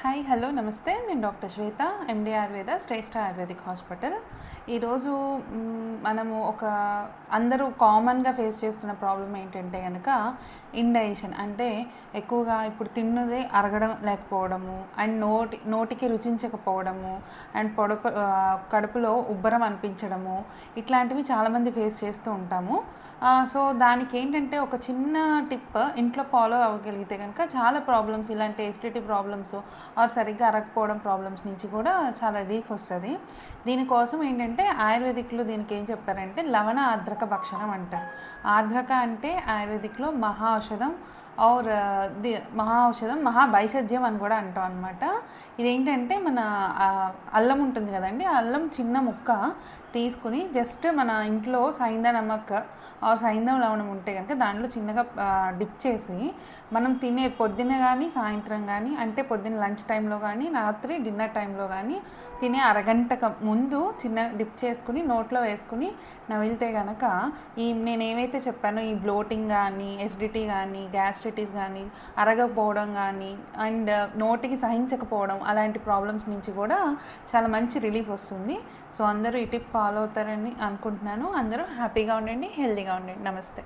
Hi hello నమస్తే నేను doctor శ్వేత ఎండి ఆయుర్వేద శ్రేష్ఠ ayurvedic hospital. ఈరోజు మనము అందరూ కామన్గా ఫేస్ చేస్తున్న ప్రాబ్లం ఏంటంటే కనుక ఇండైజెషన్, అంటే ఎక్కువగా ఇప్పుడు తిన్నదే అరగడం లేకపోవడము అండ్ నోటికి రుచించకపోవడము అండ్ కడుపులో ఉబ్బరం అనిపించడము, ఇట్లాంటివి చాలామంది ఫేస్ చేస్తూ ఉంటాము. సో దానికి ఏంటంటే ఒక చిన్న టిప్ ఇంట్లో ఫాలో అవ్వగలిగితే కనుక చాలా ప్రాబ్లమ్స్, ఇలాంటి ఎసిడిటీ ప్రాబ్లమ్స్ ఆర్ సరిగ్గా అరగకపోవడం ప్రాబ్లమ్స్ నుంచి కూడా చాలా రిలీఫ్ వస్తుంది. దీనికోసం ఏంటంటే ఆయుర్వేదిక్లో దీనికి ఏం చెప్పారంటే లవణ ఆర్ద్రక భక్షణం అంటారు. ఆర్ద్రక అంటే ఆయుర్వేదిక్లో మహా ఔషధం ఆర్ మహా ఔషధం మహాభైషజ్యం అని కూడా అంటాం అనమాట. ఇదేంటంటే మన అల్లం ఉంటుంది కదండి, ఆ అల్లం చిన్న ముక్క తీసుకుని జస్ట్ మన ఇంట్లో సైందా నమక్ సైంధవ లవణం ఉంటే కనుక దాంట్లో చిన్నగా డిప్ చేసి మనం తినే పొద్దున్న కానీ సాయంత్రం కానీ, అంటే పొద్దున్న లంచ్ టైంలో కానీ రాత్రి డిన్నర్ టైంలో కానీ తినే అరగంటకు ముందు చిన్న డిప్ చేసుకుని నోట్లో వేసుకుని నవిలితే కనుక నేను ఏవైతే చెప్పానో ఈ బ్లోటింగ్ కానీ, ఎసిడిటీ కానీ, గ్యాస్ట్రైటిస్ కానీ, అరగకపోవడం కానీ అండ్ నోటికి సహించకపోవడం అలాంటి ప్రాబ్లమ్స్ నుంచి కూడా చాలా మంచి రిలీఫ్ వస్తుంది. సో అందరూ ఈ టిప్ ఫాలో అవుతారని అనుకుంటున్నాను. అందరూ హ్యాపీగా ఉండండి, హెల్తీగా ఉండండి. నమస్తే.